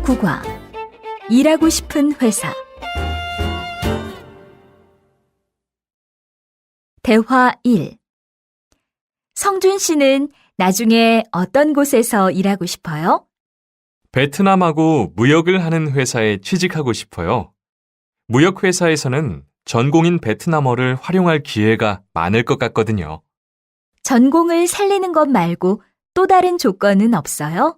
국화. 일하고 싶은 회사. 대화 1. 성준 씨는 나중에 어떤 곳에서 일하고 싶어요? 베트남하고 무역을 하는 회사에 취직하고 싶어요. 무역회사에서는 전공인 베트남어를 활용할 기회가 많을 것 같거든요. 전공을 살리는 것 말고 또 다른 조건은 없어요?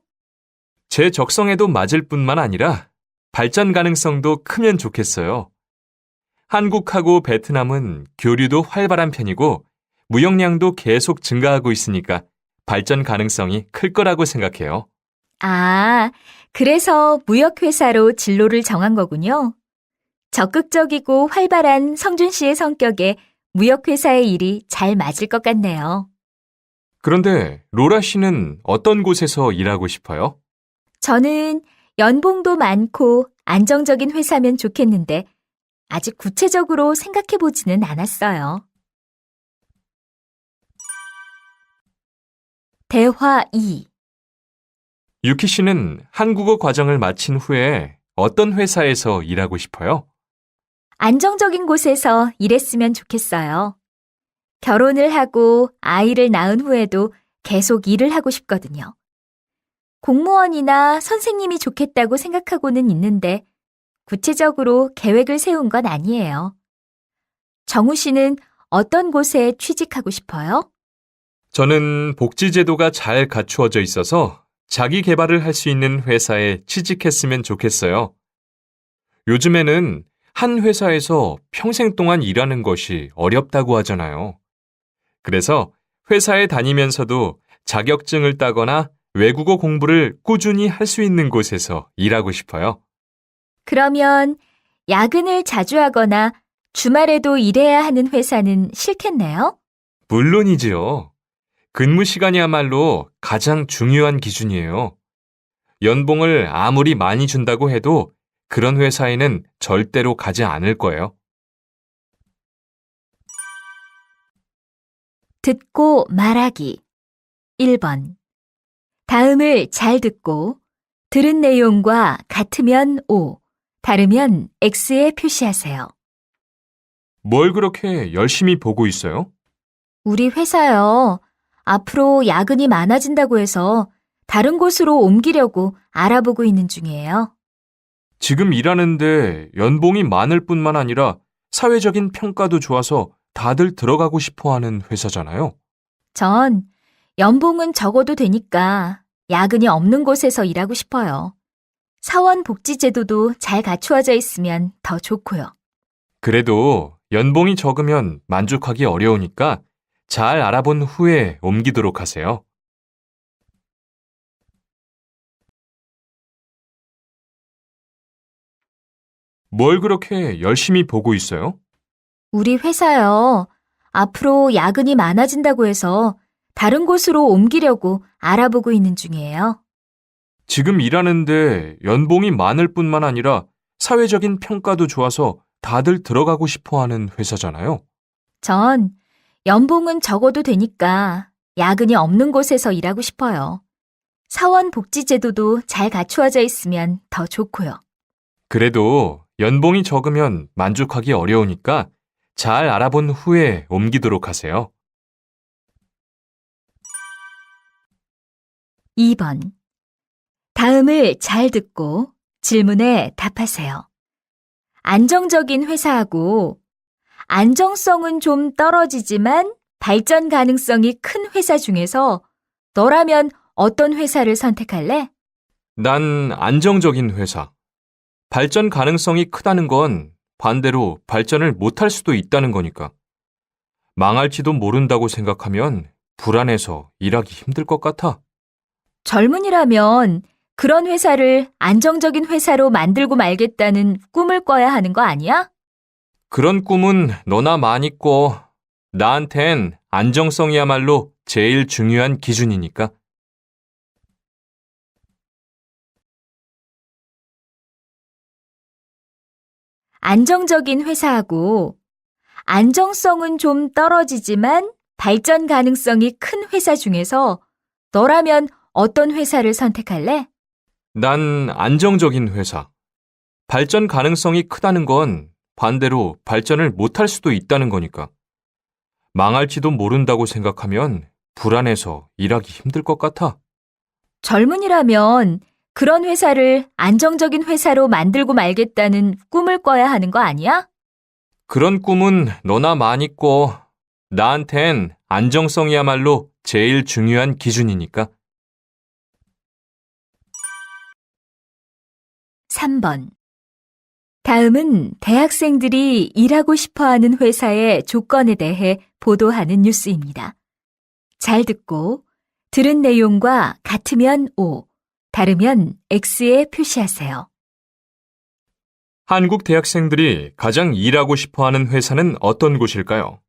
제 적성에도 맞을 뿐만 아니라 발전 가능성도 크면 좋겠어요. 한국하고 베트남은 교류도 활발한 편이고 무역량도 계속 증가하고 있으니까 발전 가능성이 클 거라고 생각해요. 아, 그래서 무역회사로 진로를 정한 거군요. 적극적이고 활발한 성준 씨의 성격에 무역회사의 일이 잘 맞을 것 같네요. 그런데 로라 씨는 어떤 곳에서 일하고 싶어요? 저는 연봉도 많고 안정적인 회사면 좋겠는데 아직 구체적으로 생각해 보지는 않았어요. 대화 2. 유키 씨는 한국어 과정을 마친 후에 어떤 회사에서 일하고 싶어요? 안정적인 곳에서 일했으면 좋겠어요. 결혼을 하고 아이를 낳은 후에도 계속 일을 하고 싶거든요. 공무원이나 선생님이 좋겠다고 생각하고는 있는데 구체적으로 계획을 세운 건 아니에요. 정우 씨는 어떤 곳에 취직하고 싶어요? 저는 복지제도가 잘 갖추어져 있어서 자기 개발을 할 수 있는 회사에 취직했으면 좋겠어요. 요즘에는 한 회사에서 평생 동안 일하는 것이 어렵다고 하잖아요. 그래서 회사에 다니면서도 자격증을 따거나 외국어 공부를 꾸준히 할 수 있는 곳에서 일하고 싶어요. 그러면 야근을 자주 하거나 주말에도 일해야 하는 회사는 싫겠네요? 물론이지요. 근무 시간이야말로 가장 중요한 기준이에요. 연봉을 아무리 많이 준다고 해도 그런 회사에는 절대로 가지 않을 거예요. 듣고 말하기. 1번. 다음을 잘 듣고 들은 내용과 같으면 O, 다르면 X에 표시하세요. 뭘 그렇게 열심히 보고 있어요? 우리 회사요. 앞으로 야근이 많아진다고 해서 다른 곳으로 옮기려고 알아보고 있는 중이에요. 지금 일하는데 연봉이 많을 뿐만 아니라 사회적인 평가도 좋아서 다들 들어가고 싶어 하는 회사잖아요. 전 연봉은 적어도 되니까 야근이 없는 곳에서 일하고 싶어요. 사원복지제도도 잘 갖추어져 있으면 더 좋고요. 그래도 연봉이 적으면 만족하기 어려우니까 잘 알아본 후에 옮기도록 하세요. 뭘 그렇게 열심히 보고 있어요? 우리 회사요. 앞으로 야근이 많아진다고 해서 다른 곳으로 옮기려고 알아보고 있는 중이에요. 지금 일하는데 연봉이 많을 뿐만 아니라 사회적인 평가도 좋아서 다들 들어가고 싶어 하는 회사잖아요. 전 연봉은 적어도 되니까 야근이 없는 곳에서 일하고 싶어요. 사원복지제도도 잘 갖추어져 있으면 더 좋고요. 그래도 연봉이 적으면 만족하기 어려우니까 잘 알아본 후에 옮기도록 하세요. 2번. 다음을 잘 듣고 질문에 답하세요. 안정적인 회사하고 안정성은 좀 떨어지지만 발전 가능성이 큰 회사 중에서 너라면 어떤 회사를 선택할래? 난 안정적인 회사. 발전 가능성이 크다는 건 반대로 발전을 못할 수도 있다는 거니까. 망할지도 모른다고 생각하면 불안해서 일하기 힘들 것 같아. 젊은이라면 그런 회사를 안정적인 회사로 만들고 말겠다는 꿈을 꿔야 하는 거 아니야? 그런 꿈은 너나 많이 꿔. 나한텐 안정성이야말로 제일 중요한 기준이니까. 안정적인 회사하고 안정성은 좀 떨어지지만 발전 가능성이 큰 회사 중에서 너라면 어떤 회사를 선택할래? 난 안정적인 회사. 발전 가능성이 크다는 건 반대로 발전을 못할 수도 있다는 거니까. 망할지도 모른다고 생각하면 불안해서 일하기 힘들 것 같아. 젊은이라면 그런 회사를 안정적인 회사로 만들고 말겠다는 꿈을 꿔야 하는 거 아니야? 그런 꿈은 너나 많이 꿔. 나한텐 안정성이야말로 제일 중요한 기준이니까. 3번. 다음은 대학생들이 일하고 싶어 하는 회사의 조건에 대해 보도하는 뉴스입니다. 잘 듣고 들은 내용과 같으면 O, 다르면 X에 표시하세요. 한국 대학생들이 가장 일하고 싶어 하는 회사는 어떤 곳일까요?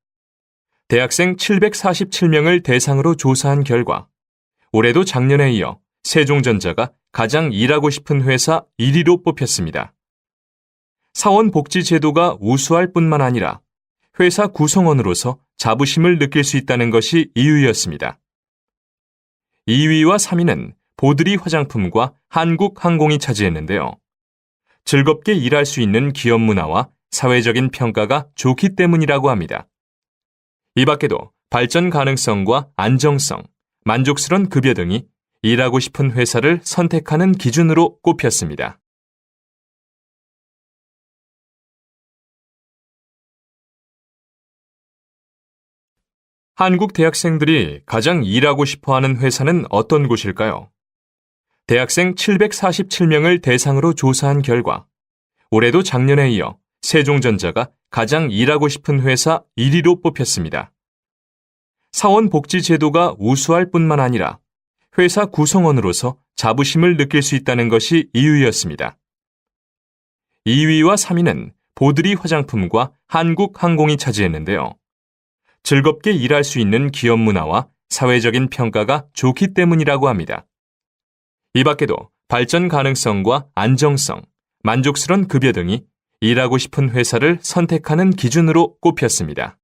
대학생 747명을 대상으로 조사한 결과 올해도 작년에 이어 세종전자가 가장 일하고 싶은 회사 1위로 뽑혔습니다. 사원복지제도가 우수할 뿐만 아니라 회사 구성원으로서 자부심을 느낄 수 있다는 것이 이유였습니다. 2위와 3위는 보드리 화장품과 한국항공이 차지했는데요. 즐겁게 일할 수 있는 기업 문화와 사회적인 평가가 좋기 때문이라고 합니다. 이 밖에도 발전 가능성과 안정성, 만족스러운 급여 등이 일하고 싶은 회사를 선택하는 기준으로 꼽혔습니다. 한국 대학생들이 가장 일하고 싶어 하는 회사는 어떤 곳일까요? 대학생 747명을 대상으로 조사한 결과 올해도 작년에 이어 세종전자가 가장 일하고 싶은 회사 1위로 뽑혔습니다. 사원복지제도가 우수할 뿐만 아니라 회사 구성원으로서 자부심을 느낄 수 있다는 것이 이유였습니다. 2위와 3위는 보드리 화장품과 한국항공이 차지했는데요. 즐겁게 일할 수 있는 기업 문화와 사회적인 평가가 좋기 때문이라고 합니다. 이 밖에도 발전 가능성과 안정성, 만족스러운 급여 등이 일하고 싶은 회사를 선택하는 기준으로 꼽혔습니다.